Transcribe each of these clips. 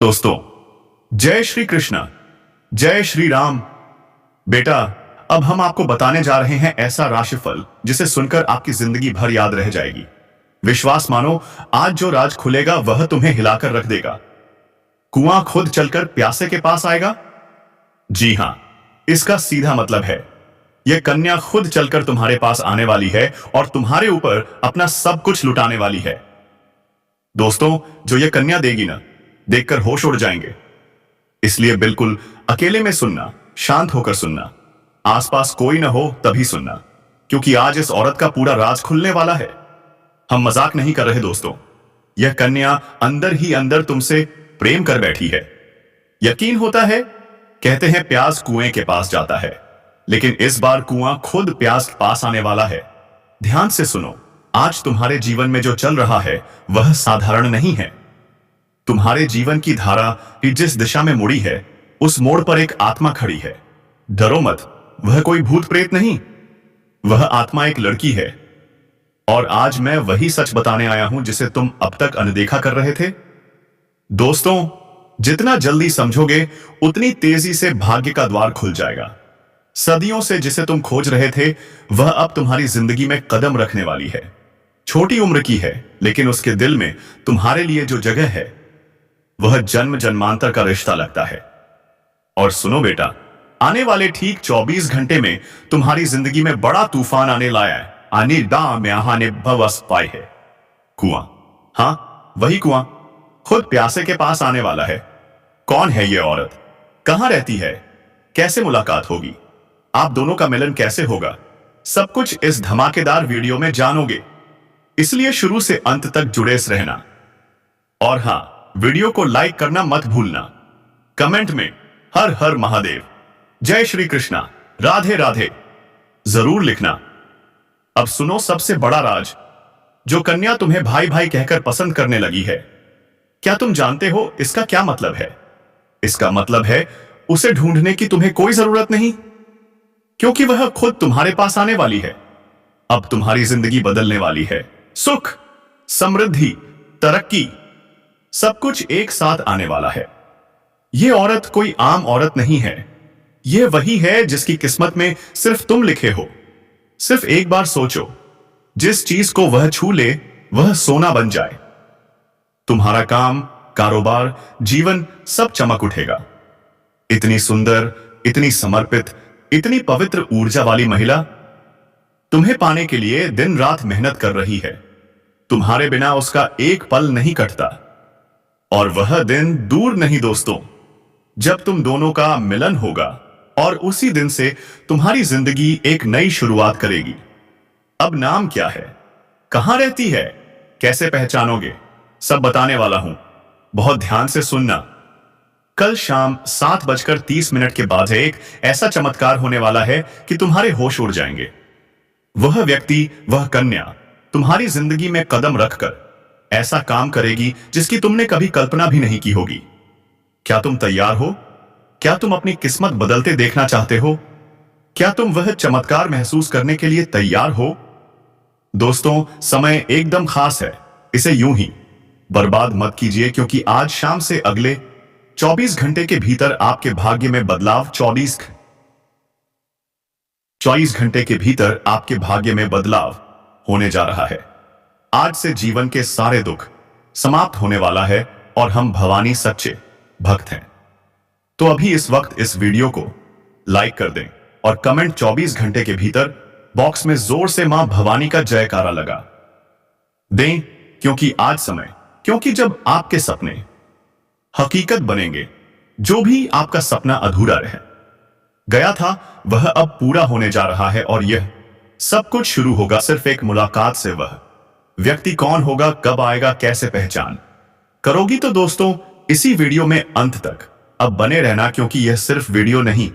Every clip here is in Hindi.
दोस्तों, जय श्री कृष्ण, जय श्री राम। बेटा, अब हम आपको बताने जा रहे हैं ऐसा राशिफल जिसे सुनकर आपकी जिंदगी भर याद रह जाएगी। विश्वास मानो, आज जो राज खुलेगा वह तुम्हें हिलाकर रख देगा। कुआं खुद चलकर प्यासे के पास आएगा। जी हां, इसका सीधा मतलब है यह कन्या खुद चलकर तुम्हारे पास आने वाली है और तुम्हारे ऊपर अपना सब कुछ लुटाने वाली है। दोस्तों, जो यह कन्या देगी ना, देखकर होश उड़ जाएंगे। इसलिए बिल्कुल अकेले में सुनना, शांत होकर सुनना, आसपास कोई ना हो तभी सुनना, क्योंकि आज इस औरत का पूरा राज खुलने वाला है। हम मजाक नहीं कर रहे दोस्तों, यह कन्या अंदर ही अंदर तुमसे प्रेम कर बैठी है। यकीन होता है, कहते हैं प्यास कुएं के पास जाता है, लेकिन इस बार कुआं खुद प्यास के पास आने वाला है। ध्यान से सुनो, आज तुम्हारे जीवन में जो चल रहा है वह साधारण नहीं है। तुम्हारे जीवन की धारा की जिस दिशा में मुड़ी है, उस मोड़ पर एक आत्मा खड़ी है। डरो मत, वह कोई भूत प्रेत नहीं, वह आत्मा एक लड़की है। और आज मैं वही सच बताने आया हूं जिसे तुम अब तक अनदेखा कर रहे थे। दोस्तों, जितना जल्दी समझोगे उतनी तेजी से भाग्य का द्वार खुल जाएगा। सदियों से जिसे तुम खोज रहे थे वह अब तुम्हारी जिंदगी में कदम रखने वाली है। छोटी उम्र की है, लेकिन उसके दिल में तुम्हारे लिए जो जगह है वह जन्म जन्मांतर का रिश्ता लगता है। और सुनो बेटा, आने वाले ठीक 24 घंटे में तुम्हारी जिंदगी में बड़ा तूफान आने लाया है। आने दा में आने भवस पाए है। कुआं, हां वही कुआं खुद प्यासे के पास आने वाला है। कौन है यह औरत, कहां रहती है, कैसे मुलाकात होगी, आप दोनों का मिलन कैसे होगा, सब कुछ इस धमाकेदार वीडियो में जानोगे। इसलिए शुरू से अंत तक जुड़े रहना। और हां, वीडियो को लाइक करना मत भूलना। कमेंट में हर हर महादेव, जय श्री कृष्णा, राधे राधे जरूर लिखना। अब सुनो सबसे बड़ा राज, जो कन्या तुम्हें भाई भाई कहकर पसंद करने लगी है। क्या तुम जानते हो इसका क्या मतलब है? इसका मतलब है उसे ढूंढने की तुम्हें कोई जरूरत नहीं, क्योंकि वह खुद तुम्हारे पास आने वाली है। अब तुम्हारी जिंदगी बदलने वाली है। सुख, समृद्धि, तरक्की, सब कुछ एक साथ आने वाला है। यह औरत कोई आम औरत नहीं है, यह वही है जिसकी किस्मत में सिर्फ तुम लिखे हो। सिर्फ एक बार सोचो, जिस चीज को वह छू ले वह सोना बन जाए। तुम्हारा काम, कारोबार, जीवन सब चमक उठेगा। इतनी सुंदर, इतनी समर्पित, इतनी पवित्र ऊर्जा वाली महिला तुम्हें पाने के लिए दिन रात मेहनत कर रही है। तुम्हारे बिना उसका एक पल नहीं कटता। और वह दिन दूर नहीं दोस्तों, जब तुम दोनों का मिलन होगा और उसी दिन से तुम्हारी जिंदगी एक नई शुरुआत करेगी। अब नाम क्या है, कहां रहती है, कैसे पहचानोगे, सब बताने वाला हूं। बहुत ध्यान से सुनना। कल शाम 7:30 के बाद एक ऐसा चमत्कार होने वाला है कि तुम्हारे होश उड़ जाएंगे। वह व्यक्ति, वह कन्या तुम्हारी जिंदगी में कदम रखकर ऐसा काम करेगी जिसकी तुमने कभी कल्पना भी नहीं की होगी। क्या तुम तैयार हो? क्या तुम अपनी किस्मत बदलते देखना चाहते हो? क्या तुम वह चमत्कार महसूस करने के लिए तैयार हो? दोस्तों, समय एकदम खास है, इसे यूं ही बर्बाद मत कीजिए, क्योंकि आज शाम से अगले 24 घंटे के भीतर आपके भाग्य में बदलाव 24 घंटे के भीतर आपके भाग्य में बदलाव होने जा रहा है। आज से जीवन के सारे दुख समाप्त होने वाला है और हम भवानी सच्चे भक्त हैं। तो अभी इस वक्त इस वीडियो को लाइक कर दें और कमेंट 24 घंटे के भीतर बॉक्स में जोर से मां भवानी का जयकारा लगा दें, क्योंकि आज समय, क्योंकि जब आपके सपने हकीकत बनेंगे, जो भी आपका सपना अधूरा रह गया था वह अब पूरा होने जा रहा है। और यह सब कुछ शुरू होगा सिर्फ एक मुलाकात से। वह व्यक्ति कौन होगा, कब आएगा, कैसे पहचान करोगी? तो दोस्तों, इसी वीडियो में अंत तक अब बने रहना, क्योंकि यह सिर्फ वीडियो नहीं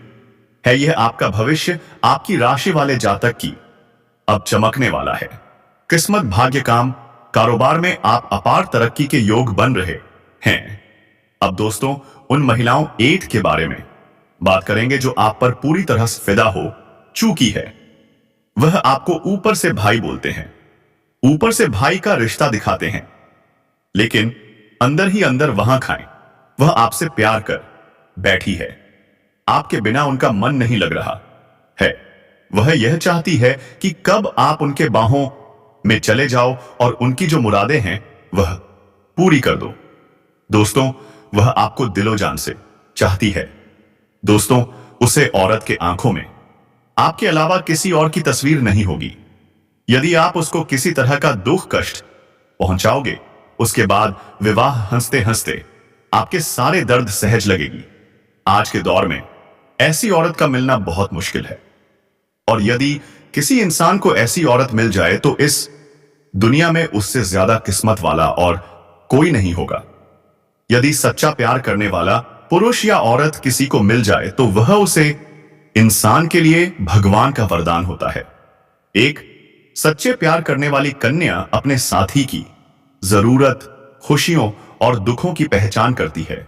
है, यह आपका भविष्य, आपकी राशि वाले जातक की अब चमकने वाला है। किस्मत, भाग्य, काम, कारोबार में आप अपार तरक्की के योग बन रहे हैं। अब दोस्तों, उन महिलाओं 8 के बारे में बात करेंगे जो आप पर पूरी तरह से फिदा हो चुकी है। वह आपको ऊपर से भाई बोलते हैं, ऊपर से भाई का रिश्ता दिखाते हैं, लेकिन अंदर ही अंदर वहां खाएं वह आपसे प्यार कर बैठी है। आपके बिना उनका मन नहीं लग रहा है। वह यह चाहती है कि कब आप उनके बाहों में चले जाओ और उनकी जो मुरादें हैं वह पूरी कर दो। दोस्तों, वह आपको दिलो जान से चाहती है। दोस्तों, उसे औरत के आंखों में आपके अलावा किसी और की तस्वीर नहीं होगी। यदि आप उसको किसी तरह का दुख कष्ट पहुंचाओगे, उसके बाद विवाह हंसते हंसते आपके सारे दर्द सहज लगेगी। आज के दौर में ऐसी औरत का मिलना बहुत मुश्किल है, और यदि किसी इंसान को ऐसी औरत मिल जाए तो इस दुनिया में उससे ज्यादा किस्मत वाला और कोई नहीं होगा। यदि सच्चा प्यार करने वाला पुरुष या औरत किसी को मिल जाए तो वह उसे इंसान के लिए भगवान का वरदान होता है। एक सच्चे प्यार करने वाली कन्या अपने साथी की जरूरत, खुशियों और दुखों की पहचान करती है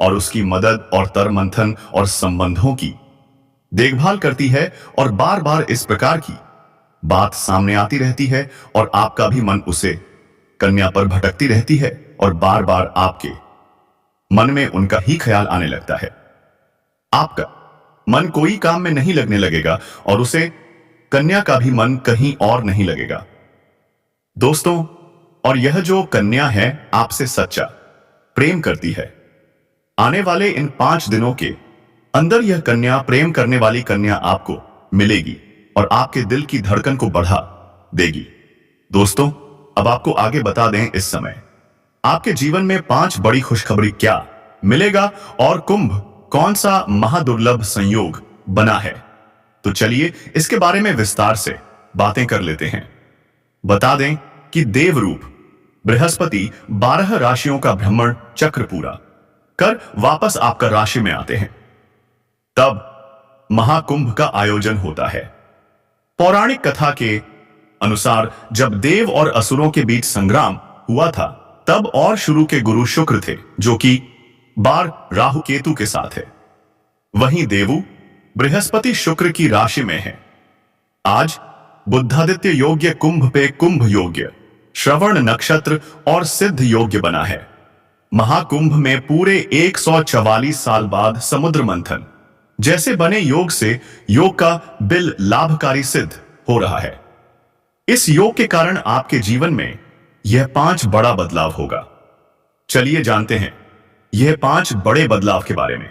और उसकी मदद और तरमंथन और संबंधों की देखभाल करती है, और बार बार इस प्रकार की बात सामने आती रहती है और आपका भी मन उसे कन्या पर भटकती रहती है और बार बार आपके मन में उनका ही ख्याल आने लगता है। आपका मन कोई काम में नहीं लगने लगेगा और उसे कन्या का भी मन कहीं और नहीं लगेगा। दोस्तों, और यह जो कन्या है आपसे सच्चा प्रेम करती है। आने वाले इन 5 दिनों के अंदर यह कन्या, प्रेम करने वाली कन्या आपको मिलेगी और आपके दिल की धड़कन को बढ़ा देगी। दोस्तों, अब आपको आगे बता दें, इस समय आपके जीवन में 5 बड़ी खुशखबरी क्या मिलेगा और कुंभ कौन सा महादुर्लभ संयोग बना है। तो चलिए इसके बारे में विस्तार से बातें कर लेते हैं। बता दें कि देवरूप बृहस्पति 12 राशियों का भ्रमण चक्र पूरा कर वापस आपका राशि में आते हैं। तब महाकुंभ का आयोजन होता है। पौराणिक कथा के अनुसार जब देव और असुरों के बीच संग्राम हुआ था, तब और शुरू के गुरु शुक्र थे, जो कि बार राहु केतु के साथ है। वहीं देवु बृहस्पति शुक्र की राशि में है। आज बुद्धादित्य योग्य कुंभ पे कुंभ योग्य, श्रवण नक्षत्र और सिद्ध योग्य बना है। महाकुंभ में पूरे 144 साल बाद समुद्र मंथन जैसे बने योग से योग का बिल लाभकारी सिद्ध हो रहा है। इस योग के कारण आपके जीवन में यह 5 बड़ा बदलाव होगा। चलिए जानते हैं यह 5 बड़े बदलाव के बारे में।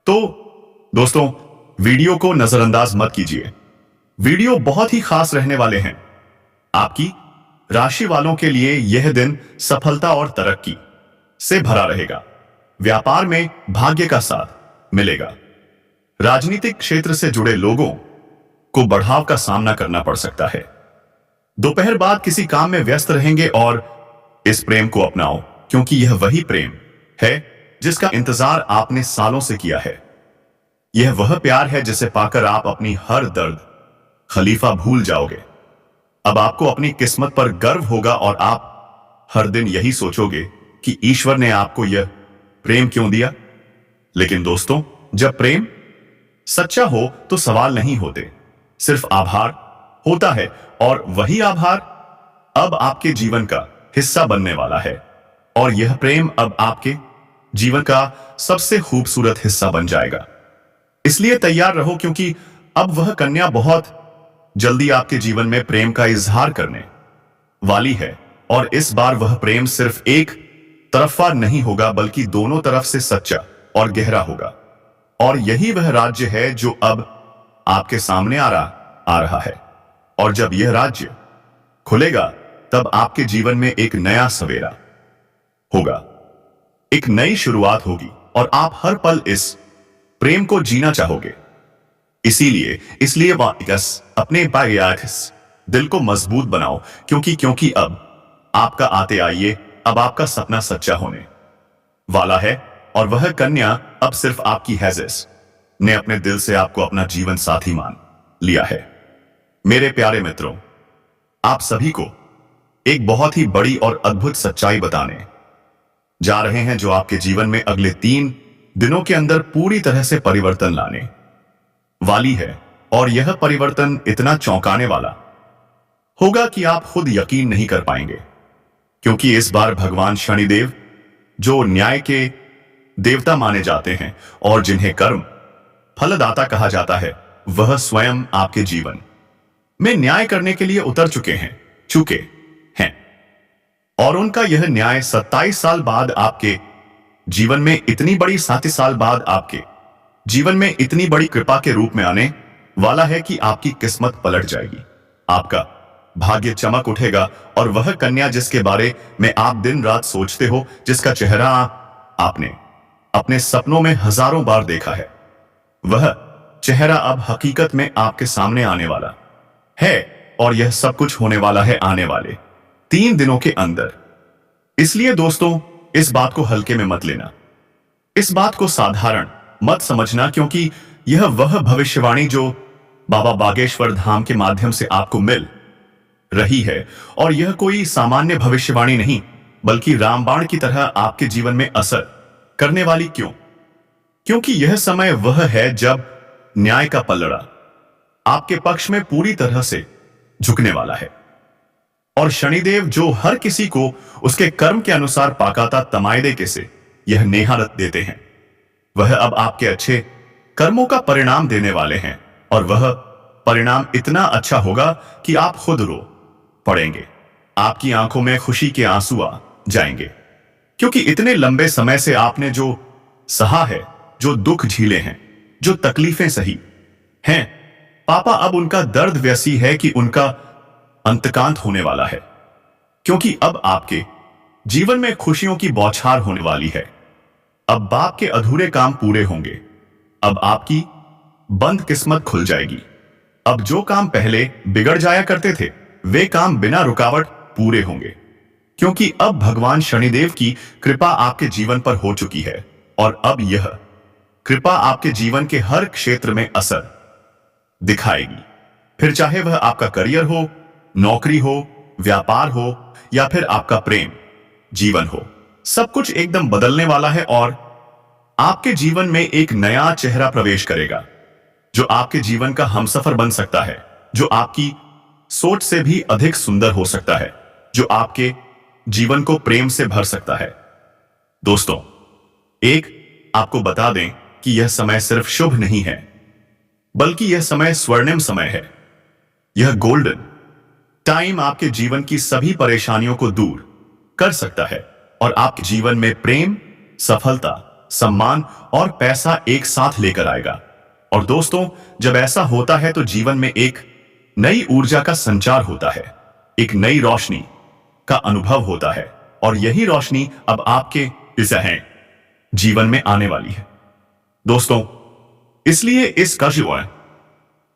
तो दोस्तों, वीडियो को नजरअंदाज मत कीजिए। वीडियो बहुत ही खास रहने वाले हैं। आपकी राशि वालों के लिए यह दिन सफलता और तरक्की से भरा रहेगा। व्यापार में भाग्य का साथ मिलेगा। राजनीतिक क्षेत्र से जुड़े लोगों को बढ़ाव का सामना करना पड़ सकता है। दोपहर बाद किसी काम में व्यस्त रहेंगे और इस प्रेम को अपनाओ, क्योंकि यह वही प्रेम है जिसका इंतजार आपने सालों से किया है। यह वह प्यार है जिसे पाकर आप अपनी हर दर्द खलीफा भूल जाओगे। अब आपको अपनी किस्मत पर गर्व होगा और आप हर दिन यही सोचोगे कि ईश्वर ने आपको यह प्रेम क्यों दिया। लेकिन दोस्तों, जब प्रेम सच्चा हो तो सवाल नहीं होते, सिर्फ आभार होता है, और वही आभार अब आपके जीवन का हिस्सा बनने वाला है। और यह प्रेम अब आपके जीवन का सबसे खूबसूरत हिस्सा बन जाएगा। इसलिए तैयार रहो, क्योंकि अब वह कन्या बहुत जल्दी आपके जीवन में प्रेम का इजहार करने वाली है। और इस बार वह प्रेम सिर्फ एक तरफा नहीं होगा, बल्कि दोनों तरफ से सच्चा और गहरा होगा। और यही वह राज्य है जो अब आपके सामने आ रहा है। और जब यह राज्य खुलेगा, तब आपके जीवन में एक नया सवेरा होगा, एक नई शुरुआत होगी, और आप हर पल इस प्रेम को जीना चाहोगे। इसलिए वापस अपने दिल को मजबूत बनाओ, क्योंकि अब आपका आते आइए, अब आपका सपना सच्चा होने वाला है। और वह कन्या अब सिर्फ आपकी हैज़ियत ने अपने दिल से आपको अपना जीवन साथी मान लिया है। मेरे प्यारे मित्रों, आप सभी को एक बहुत ही बड़ी और अद्भुत सच्चाई बताने जा रहे हैं, जो आपके जीवन में अगले 3 दिनों के अंदर पूरी तरह से परिवर्तन लाने वाली है। और यह परिवर्तन इतना चौंकाने वाला होगा कि आप खुद यकीन नहीं कर पाएंगे, क्योंकि इस बार भगवान शनिदेव, जो न्याय के देवता माने जाते हैं और जिन्हें कर्म फलदाता कहा जाता है, वह स्वयं आपके जीवन में न्याय करने के लिए उतर चुके हैं। और उनका यह न्याय 27 साल बाद आपके जीवन में इतनी बड़ी 37 साल बाद आपके जीवन में इतनी बड़ी कृपा के रूप में आने वाला है कि आपकी किस्मत पलट जाएगी। आपका भाग्य चमक उठेगा और वह कन्या जिसके बारे में आप दिन रात सोचते हो, जिसका चेहरा आपने अपने सपनों में हजारों बार देखा है, वह चेहरा अब हकीकत में आपके सामने आने वाला है। और यह सब कुछ होने वाला है आने वाले 3 दिनों के अंदर। इसलिए दोस्तों, इस बात को हल्के में मत लेना, इस बात को साधारण मत समझना, क्योंकि यह वह भविष्यवाणी जो बाबा बागेश्वर धाम के माध्यम से आपको मिल रही है, और यह कोई सामान्य भविष्यवाणी नहीं, बल्कि रामबाण की तरह आपके जीवन में असर करने वाली। क्योंकि यह समय वह है जब न्याय का पलड़ा आपके पक्ष में पूरी तरह से झुकने वाला है। और शनिदेव, जो हर किसी को उसके कर्म के अनुसार पाकाता तमायदे के से यह नेहारत देते हैं, वह अब आपके अच्छे कर्मों का परिणाम देने वाले हैं। और वह परिणाम इतना अच्छा होगा कि आप खुद रो पड़ेंगे, आपकी आंखों में खुशी के आंसू आ जाएंगे, क्योंकि इतने लंबे समय से आपने जो सहा है, जो दुख झीले हैं, जो तकलीफें सही हैं, पापा, अब उनका दर्द वैसी है कि उनका अंतकांत होने वाला है। क्योंकि अब आपके जीवन में खुशियों की बौछार होने वाली है। अब बाप के अधूरे काम पूरे होंगे, अब आपकी बंद किस्मत खुल जाएगी। अब जो काम पहले बिगड़ जाया करते थे, वे काम बिना रुकावट पूरे होंगे, क्योंकि अब भगवान शनिदेव की कृपा आपके जीवन पर हो चुकी है। और अब यह कृपा आपके जीवन के हर क्षेत्र में असर दिखाएगी, फिर चाहे वह आपका करियर हो, नौकरी हो, व्यापार हो, या फिर आपका प्रेम जीवन हो। सब कुछ एकदम बदलने वाला है और आपके जीवन में एक नया चेहरा प्रवेश करेगा, जो आपके जीवन का हमसफर बन सकता है, जो आपकी सोच से भी अधिक सुंदर हो सकता है, जो आपके जीवन को प्रेम से भर सकता है। दोस्तों, एक आपको बता दें कि यह समय सिर्फ शुभ नहीं है, बल्कि यह समय स्वर्णिम समय है। यह गोल्डन टाइम आपके जीवन की सभी परेशानियों को दूर कर सकता है और आपके जीवन में प्रेम, सफलता, सम्मान और पैसा एक साथ लेकर आएगा। और दोस्तों, जब ऐसा होता है तो जीवन में एक नई ऊर्जा का संचार होता है, एक नई रोशनी का अनुभव होता है, और यही रोशनी अब आपके इस जीवन में आने वाली है। दोस्तों, इसलिए इस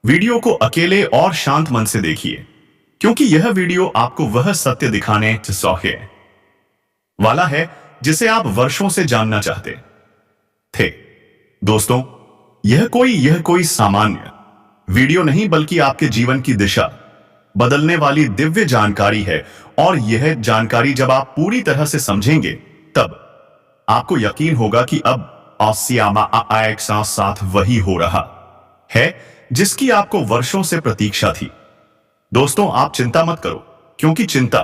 वीडियो को अकेले और शांत मन से देखिए, क्योंकि यह वीडियो आपको वह सत्य दिखाने वाला है जिसे आप वर्षों से जानना चाहते थे। दोस्तों, यह कोई सामान्य वीडियो नहीं, बल्कि आपके जीवन की दिशा बदलने वाली दिव्य जानकारी है। और यह जानकारी जब आप पूरी तरह से समझेंगे, तब आपको यकीन होगा कि अब एक साथ वही हो रहा है जिसकी आपको वर्षों से प्रतीक्षा थी। दोस्तों, आप चिंता मत करो, क्योंकि चिंता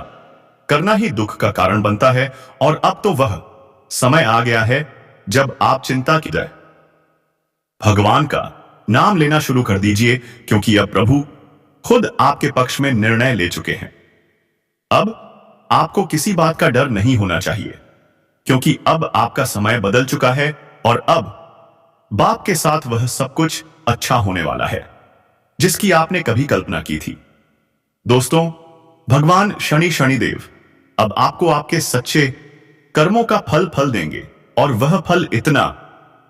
करना ही दुख का कारण बनता है। और अब तो वह समय आ गया है जब आप चिंता की बजाय भगवान का नाम लेना शुरू कर दीजिए, क्योंकि अब प्रभु खुद आपके पक्ष में निर्णय ले चुके हैं। अब आपको किसी बात का डर नहीं होना चाहिए, क्योंकि अब आपका समय बदल चुका है और अब बाप के साथ वह सब कुछ अच्छा होने वाला है जिसकी आपने कभी कल्पना की थी। दोस्तों, भगवान शनिदेव अब आपको आपके सच्चे कर्मों का फल देंगे, और वह फल इतना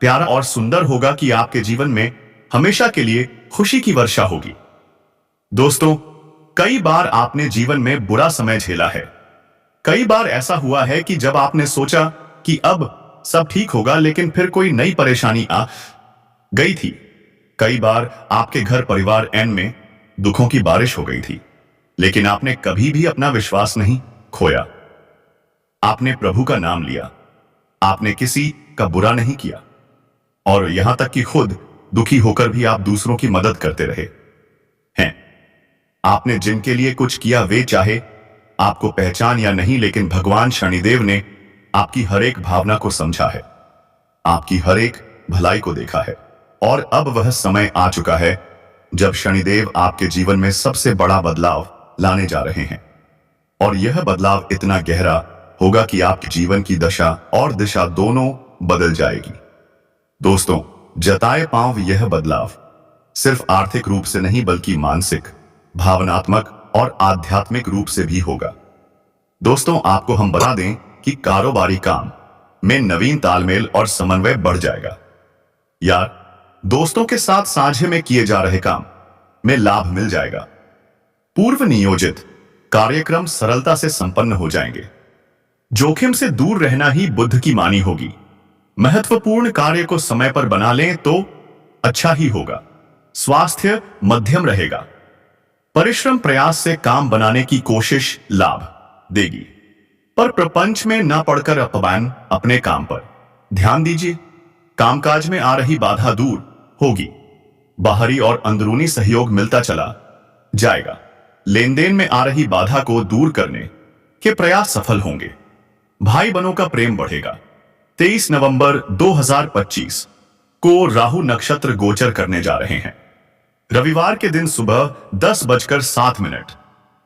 प्यारा और सुंदर होगा कि आपके जीवन में हमेशा के लिए खुशी की वर्षा होगी। दोस्तों, कई बार आपने जीवन में बुरा समय झेला है। कई बार ऐसा हुआ है कि जब आपने सोचा कि अब सब ठीक होगा, लेकिन फिर कोई नई परेशानी आ गई थी। कई बार आपके घर परिवार में दुखों की बारिश हो गई थी, लेकिन आपने कभी भी अपना विश्वास नहीं खोया। आपने प्रभु का नाम लिया, आपने किसी का बुरा नहीं किया, और यहां तक कि खुद दुखी होकर भी आप दूसरों की मदद करते रहे हैं। आपने जिनके लिए कुछ किया, वे चाहे आपको पहचान या नहीं, लेकिन भगवान शनिदेव ने आपकी हर एक भावना को समझा है। आपकी हर एक भलाई को देखा है और अब वह समय आ चुका है जब शनिदेव आपके जीवन में सबसे बड़ा बदलाव लाने जा रहे हैं। और यह बदलाव इतना गहरा होगा कि आपके जीवन की दशा और दिशा दोनों बदल जाएगी। दोस्तों, जताए पांव यह बदलाव सिर्फ आर्थिक रूप से नहीं बल्कि मानसिक, भावनात्मक और आध्यात्मिक रूप से भी होगा। दोस्तों, आपको हम बता दें कि कारोबारी काम में नवीन तालमेल और समन्वय बढ़ जाएगा। यार दोस्तों के साथ साझे में किए जा रहे काम में लाभ मिल जाएगा। पूर्व नियोजित कार्यक्रम सरलता से संपन्न हो जाएंगे। जोखिम से दूर रहना ही बुद्ध की वाणी होगी। महत्वपूर्ण कार्य को समय पर बना लें तो अच्छा ही होगा। स्वास्थ्य मध्यम रहेगा। परिश्रम प्रयास से काम बनाने की कोशिश लाभ देगी, पर प्रपंच में न पड़कर अपमान अपने काम पर ध्यान दीजिए। कामकाज में आ रही बाधा दूर होगी। बाहरी और अंदरूनी सहयोग मिलता चला जाएगा। लेन देन में आ रही बाधा को दूर करने के प्रयास सफल होंगे। भाई बहनों का प्रेम बढ़ेगा। 23 नवंबर 2025 को राहु नक्षत्र गोचर करने जा रहे हैं। रविवार के दिन सुबह 10:07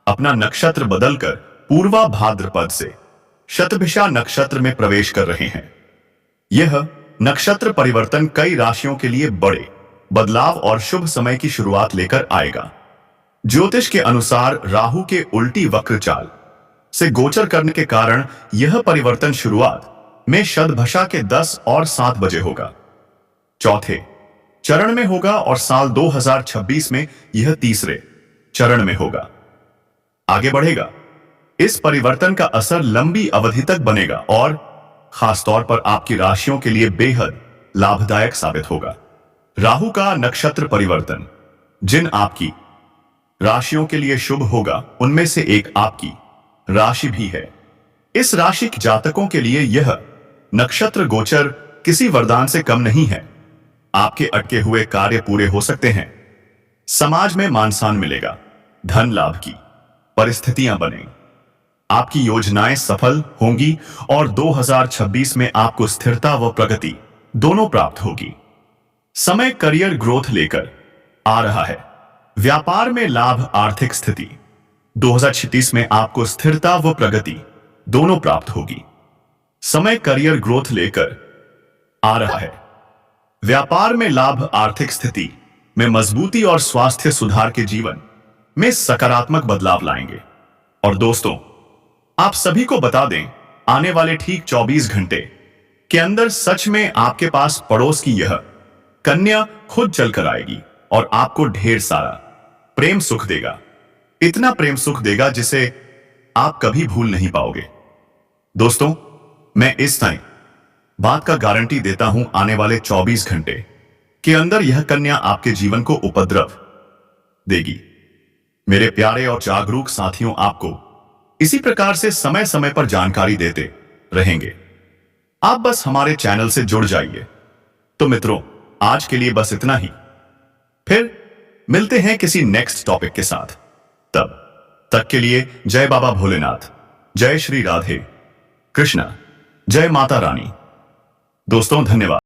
अपना नक्षत्र बदलकर पूर्वा भाद्रपद से शतभिषा नक्षत्र में प्रवेश कर रहे हैं। यह नक्षत्र परिवर्तन कई राशियों के लिए बड़े बदलाव और शुभ समय की शुरुआत लेकर आएगा। ज्योतिष के अनुसार राहु के उल्टी वक्र चाल से गोचर करने के कारण यह परिवर्तन शुरुआत में शतभिषा के 10 और 7 बजे होगा, चौथे चरण में होगा और साल 2026 में यह तीसरे चरण में होगा। आगे बढ़ेगा। इस परिवर्तन का असर लंबी अवधि तक बनेगा और खासतौर पर आपकी राशियों के लिए बेहद लाभदायक साबित होगा। राहु का नक्षत्र परिवर्तन जिन आपकी राशियों के लिए शुभ होगा उनमें से एक आपकी राशि भी है। इस राशि के जातकों के लिए यह नक्षत्र गोचर किसी वरदान से कम नहीं है। आपके अटके हुए कार्य पूरे हो सकते हैं। समाज में मान सम्मान मिलेगा। धन लाभ की परिस्थितियां बने। आपकी योजनाएं सफल होंगी और 2026 में आपको स्थिरता व प्रगति दोनों प्राप्त होगी। समय करियर ग्रोथ लेकर आ रहा है। व्यापार में लाभ, आर्थिक स्थिति 2036 में आपको स्थिरता व प्रगति दोनों प्राप्त होगी। समय करियर ग्रोथ लेकर आ रहा है। व्यापार में लाभ, आर्थिक स्थिति में मजबूती और स्वास्थ्य सुधार के जीवन में सकारात्मक बदलाव लाएंगे। और दोस्तों, आप सभी को बता दें, आने वाले ठीक 24 घंटे के अंदर सच में आपके पास पड़ोस की यह कन्या खुद चलकर आएगी और आपको ढेर सारा प्रेम सुख देगा। इतना प्रेम सुख देगा जिसे आप कभी भूल नहीं पाओगे। दोस्तों, मैं इस टाइम बात का गारंटी देता हूं, आने वाले 24 घंटे के अंदर यह कन्या आपके जीवन को उपद्रव देगी। मेरे प्यारे और जागरूक साथियों, आपको इसी प्रकार से समय समय पर जानकारी देते रहेंगे। आप बस हमारे चैनल से जुड़ जाइए। तो मित्रों, आज के लिए बस इतना ही। फिर मिलते हैं किसी नेक्स्ट टॉपिक के साथ। तब तक के लिए जय बाबा भोलेनाथ, जय श्री राधे कृष्णा, जय माता रानी। दोस्तों, धन्यवाद।